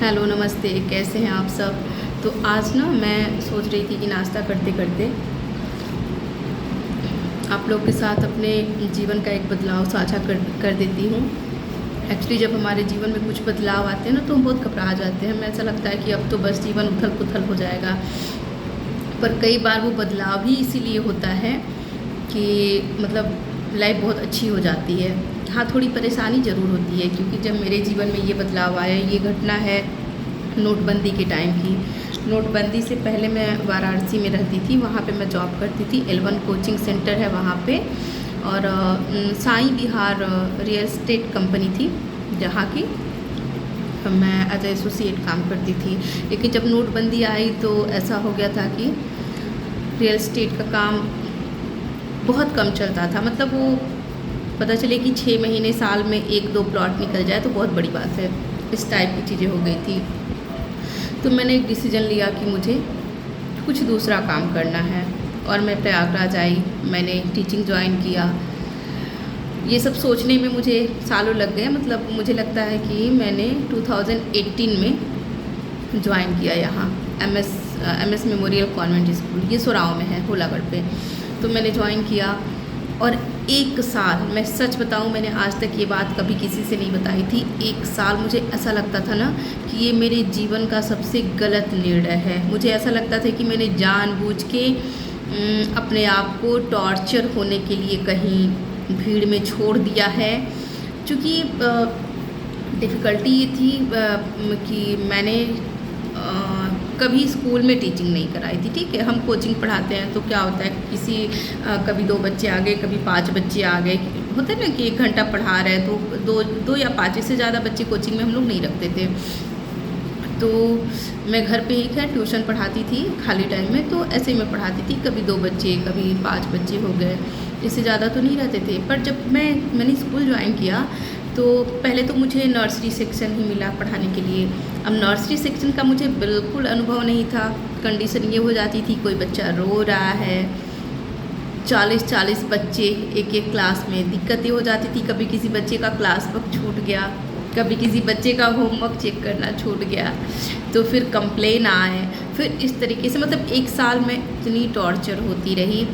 Hello नमस्ते, कैसे हैं आप सब। तो आज ना मैं सोच रही थी कि नाश्ता करते करते आप लोग के साथ अपने जीवन का एक बदलाव साझा कर देती हूँ। एक्चुअली जब हमारे जीवन में कुछ बदलाव आते हैं ना तो हम बहुत घबरा जाते हैं। हमें ऐसा लगता है कि अब तो बस जीवन उथल पुथल हो जाएगा, पर कई बार वो बदलाव ही इसीलिए होता है कि मतलब लाइफ बहुत अच्छी हो जाती है। हाँ, थोड़ी परेशानी ज़रूर होती है, क्योंकि जब मेरे जीवन में ये बदलाव आया, ये घटना है नोटबंदी के टाइम की। नोटबंदी से पहले मैं वाराणसी में रहती थी, वहाँ पे मैं जॉब करती थी। L1 कोचिंग सेंटर है वहाँ पे, और साईं विहार रियल एस्टेट कंपनी थी जहाँ की मैं एज एसोसिएट काम करती थी। लेकिन जब नोटबंदी आई तो ऐसा हो गया था कि रियल एस्टेट का काम बहुत कम चलता था। मतलब वो पता चले कि 6 महीने साल में 1-2 प्लॉट निकल जाए तो बहुत बड़ी बात है, इस टाइप की चीज़ें हो गई थी। तो मैंने एक डिसीजन लिया कि मुझे कुछ दूसरा काम करना है, और मैं प्रयागराज आई। मैंने टीचिंग ज्वाइन किया। ये सब सोचने में मुझे सालों लग गए। मतलब मुझे लगता है कि मैंने 2018 में ज्वाइन किया यहाँ एमएस मेमोरियल कॉन्वेंट स्कूल, ये सुराव में है, होलागढ़ पे। तो मैंने ज्वाइन किया, और 1 साल, मैं सच बताऊं, मैंने आज तक ये बात कभी किसी से नहीं बताई थी। 1 साल मुझे ऐसा लगता था ना कि ये मेरे जीवन का सबसे गलत निर्णय है। मुझे ऐसा लगता था कि मैंने जानबूझ के अपने आप को टॉर्चर होने के लिए कहीं भीड़ में छोड़ दिया है। क्योंकि डिफ़िकल्टी ये थी कि मैंने कभी स्कूल में टीचिंग नहीं कराई थी। ठीक है, हम कोचिंग पढ़ाते हैं तो क्या होता है, कभी 2 बच्चे आ गए, कभी 5 बच्चे आ गए। होता है ना कि 1 घंटा पढ़ा रहे हैं तो 2 या 5, इससे ज़्यादा बच्चे कोचिंग में हम लोग नहीं रखते थे। तो मैं घर पे ही खैर ट्यूशन पढ़ाती थी खाली टाइम में, तो ऐसे ही मैं पढ़ाती थी। कभी 2 बच्चे, कभी 5 बच्चे हो गए, इससे ज़्यादा तो नहीं रहते थे। पर जब मैंने स्कूल ज्वाइन किया तो पहले तो मुझे नर्सरी सेक्शन ही मिला पढ़ाने के लिए। अब नर्सरी सेक्शन का मुझे बिल्कुल अनुभव नहीं था। कंडीशन ये हो जाती थी, कोई बच्चा रो रहा है, 40-40 बच्चे एक क्लास में, दिक्कतें हो जाती थी। कभी किसी बच्चे का क्लास वर्क छूट गया, कभी किसी बच्चे का होमवर्क चेक करना छूट गया, तो फिर कंप्लेन आए। फिर इस तरीके से मतलब 1 साल में इतनी टॉर्चर होती रही।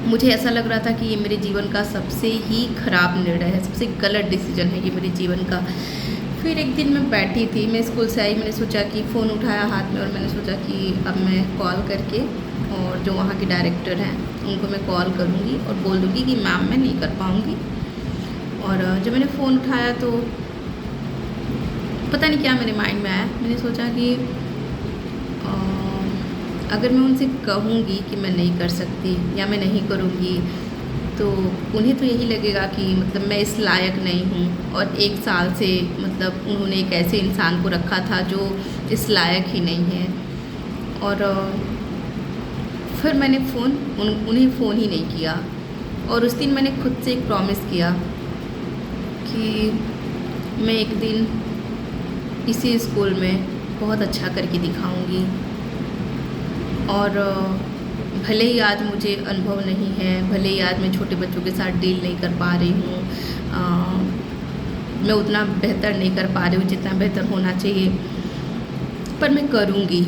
मुझे ऐसा लग रहा था कि ये मेरे जीवन का सबसे ही ख़राब निर्णय है, सबसे गलत डिसीजन है ये मेरे जीवन का। फिर एक दिन मैं बैठी थी, मैं स्कूल से आई, मैंने सोचा कि फ़ोन उठाया हाथ में, और मैंने सोचा कि अब मैं कॉल करके और जो वहाँ के डायरेक्टर हैं उनको मैं कॉल करूँगी और बोल दूँगी कि मैम मैं नहीं कर पाऊँगी। और जब मैंने फ़ोन उठाया तो पता नहीं क्या मेरे माइंड में आया। मैंने सोचा कि अगर मैं उनसे कहूँगी कि मैं नहीं कर सकती या मैं नहीं करूँगी, तो उन्हें तो यही लगेगा कि मतलब मैं इस लायक नहीं हूँ। और 1 साल से मतलब उन्होंने एक ऐसे इंसान को रखा था जो इस लायक ही नहीं है। और फिर मैंने उन्हें फ़ोन ही नहीं किया। और उस दिन मैंने खुद से एक प्रॉमिस किया कि मैं एक दिन इसी स्कूल में बहुत अच्छा करके दिखाऊंगी। और भले ही आज मुझे अनुभव नहीं है, भले ही आज मैं छोटे बच्चों के साथ डील नहीं कर पा रही हूँ, मैं उतना बेहतर नहीं कर पा रही हूँ जितना बेहतर होना चाहिए, पर मैं करूँगी।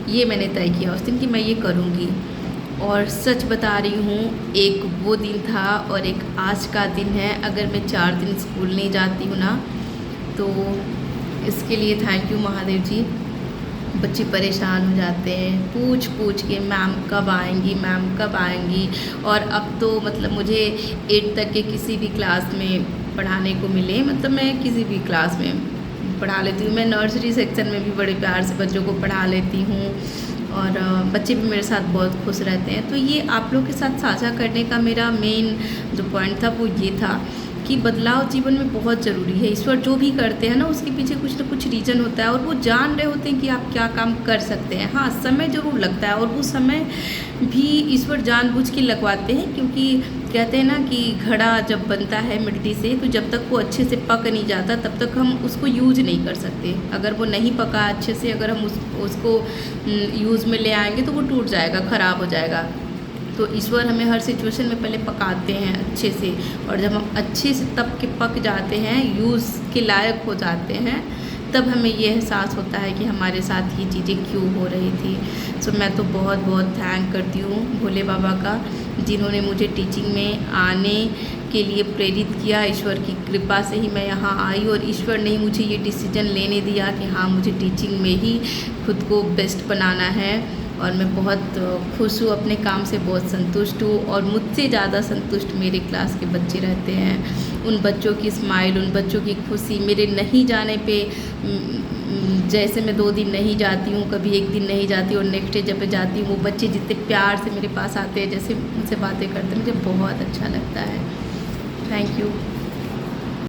ये मैंने तय किया उस दिन कि मैं ये करूँगी। और सच बता रही हूँ, एक वो दिन था और एक आज का दिन है। अगर मैं 4 दिन स्कूल नहीं जाती हूँ ना, तो इसके लिए थैंक यू महादेव जी। बच्चे परेशान हो जाते हैं, पूछ पूछ के मैम कब आएंगी, मैम कब आएंगी। और अब तो मतलब मुझे 8 तक के किसी भी क्लास में पढ़ाने को मिले, मतलब मैं किसी भी क्लास में पढ़ा लेती हूँ। मैं नर्सरी सेक्शन में भी बड़े प्यार से बच्चों को पढ़ा लेती हूँ, और बच्चे भी मेरे साथ बहुत खुश रहते हैं। तो ये आप लोग के साथ साझा करने का मेरा मेन जो पॉइंट था वो ये था कि बदलाव जीवन में बहुत ज़रूरी है। ईश्वर जो भी करते हैं ना, उसके पीछे कुछ ना कुछ रीज़न होता है, और वो जान रहे होते हैं कि आप क्या काम कर सकते हैं। हाँ, समय ज़रूर लगता है, और वो समय भी ईश्वर जानबूझ के लगवाते हैं, क्योंकि कहते हैं ना कि घड़ा जब बनता है मिट्टी से, तो जब तक वो अच्छे से पक नहीं जाता तब तक हम उसको यूज नहीं कर सकते। अगर वो नहीं पका अच्छे से, अगर हम उसको यूज़ में ले आएंगे तो वो टूट जाएगा, ख़राब हो जाएगा। तो ईश्वर हमें हर सिचुएशन में पहले पकाते हैं अच्छे से, और जब हम अच्छे से तब के पक जाते हैं, यूज़ के लायक हो जाते हैं, तब हमें ये एहसास होता है कि हमारे साथ ये चीज़ें क्यों हो रही थी। सो मैं तो बहुत बहुत थैंक करती हूँ भोले बाबा का, जिन्होंने मुझे टीचिंग में आने के लिए प्रेरित किया। ईश्वर की कृपा से ही मैं यहाँ आई और ईश्वर ने ही मुझे ये डिसीजन लेने दिया कि हाँ, मुझे टीचिंग में ही खुद को बेस्ट बनाना है। और मैं बहुत खुश हूँ, अपने काम से बहुत संतुष्ट हूँ और मुझसे ज़्यादा संतुष्ट मेरे क्लास के बच्चे रहते हैं। उन बच्चों की स्माइल, उन बच्चों की खुशी, मेरे नहीं जाने पे जैसे मैं 2 दिन नहीं जाती हूँ, कभी 1 दिन नहीं जाती और नेक्स्ट डे जब जाती हूँ, वो बच्चे जितने प्यार से मेरे पास आते हैं, जैसे मुझसे बातें करते हैं, मुझे बहुत अच्छा लगता है। Thank you.